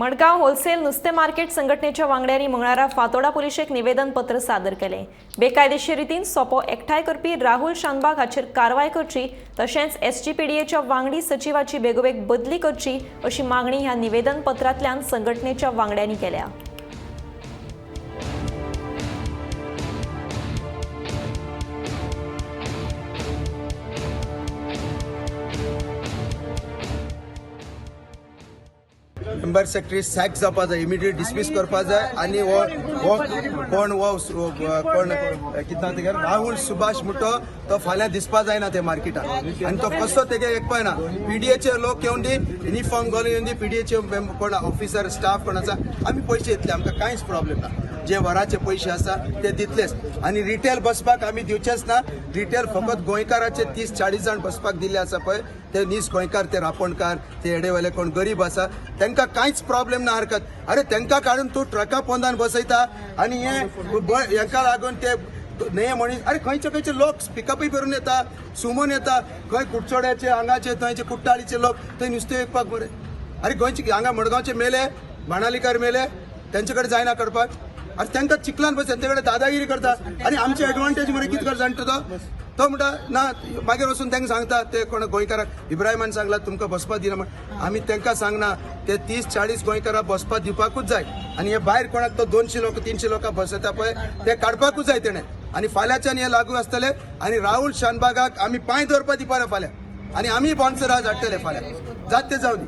Madgaon wholesale नुस्तें market संघटनेच्या वांगड्यांनी मंगळारा फातोडा पुलिशेक निवेदन पत्र सादर केले। बेकायदेशीर रितीन सोपो एकठांय करपी राहुल शानबाग हाचेर कारवाय करची तशेंच एसजीपीडीएच्या वांगडी सचिवाची बेगोबेग बदली करची अशी मागणी ह्या निवेदन पत्रांतल्यान संघटनेच्या वांगड्यांनी केल्या। मेंबर सेक्रेटरी सॅक जावपा जाय, इमिडिएट डिसमिस करपा जाय आणि कोण कितें राहुल सुभाष म्हणटो तो फाल्यां दिसपा जायना ते मार्केटान आणि तो कसो तेगे एक पळयना। पीडीएचे लोक येवन दी युनिफॉर्म घालून येवन दी पीडीएचे कोण ऑफिसर स्टाफ कोण आसा आमी पयशे दितले, आमकां कांयच प्रॉब्लेम ना। जे वराचे पयशे आसा ते दितलेच आणि रिटेल बसपाक आमी दिवचेच ना। रिटेल फकत गोंयकाराचे 30-40 जाण बसपाक दिल्ले आसा पळय ते नीस गोंयकार, ते रापणकार, ते एडेवाले कोण गरीब आसा तांकां कांयच प्रॉब्लेम ना हरकत। अरे तांकां काडून तूं ट्रका पोंदान बसयता आणि हेका लागून ते न्हय मनीस अरे खंयचे लोक पिकअपय करून येता, सुमोन येता, खंय कुडचोड्याचे हांगाचे थंयचे कुट्टाळीचे लोक थंय नुस्तें विकपाक बरे। अरे गोंयचे हांगा मडगांवचे मेले, बाणालिकार मेले, तेंचे कडेन जायना करपाक। अरे तांकां चिखलान बस तेंचे कडेन दादागिरी करता आणि आमचे एडवांटेज मरे कितें कर जाणटा तो म्हणटा ना मागीर वचून तांकां सांगता ते कोण गोंयकाराक इब्राहिमान सांगला तुमकां बसपा दिना म्हण। आमी तांकां सांगना ते 30-40 गोंयकारांक बसपा दिवपाकूच जाय आणि हे भायर कोणाक तो 200 लोक 300 लोकां बसयता पळय ते काडपाकूच जाय तेणें आणि फाल्यांच्यान हे लागू आसतले आणि राहुल शानबागाक आमी पांय दवरपा दिवपाना फाल्यां आणि आमी बॉन्सर आज हाडटले फाल्यां जात ते जावन